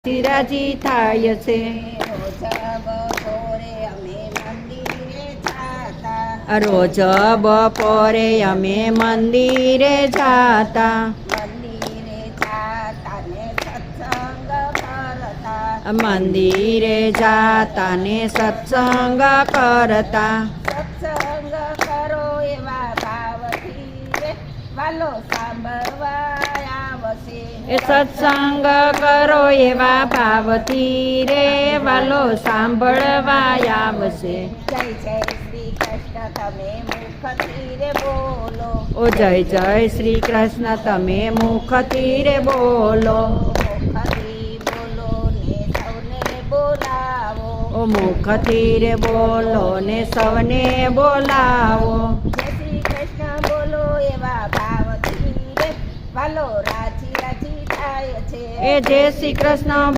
રાજી થાય છે। રોજ બપોરે અમે મંદિરે જાતા, મંદિરે જાતા ને સત્સંગ કરતા। સત્સંગ કરો એવા ભાવથી વાલો સાંભળવા આવશે। એ સત્સંગ કરો એવા ભાવથી રે વાલો સાંભળવા આવશે। જય જય શ્રી કૃષ્ણ તમે મુખથી રે બોલો। ઓ જય જય શ્રી કૃષ્ણ તમે મુખથી રે બોલો। મુખથી બોલો ને સૌને બોલાવો। ઓ મુખથી રે બોલો ને સૌને બોલાવો। જય શ્રી કૃષ્ણ બોલો એવા ભાવથી રે વાલો રાજી રાજી થાય છે। એ જય શ્રી કૃષ્ણ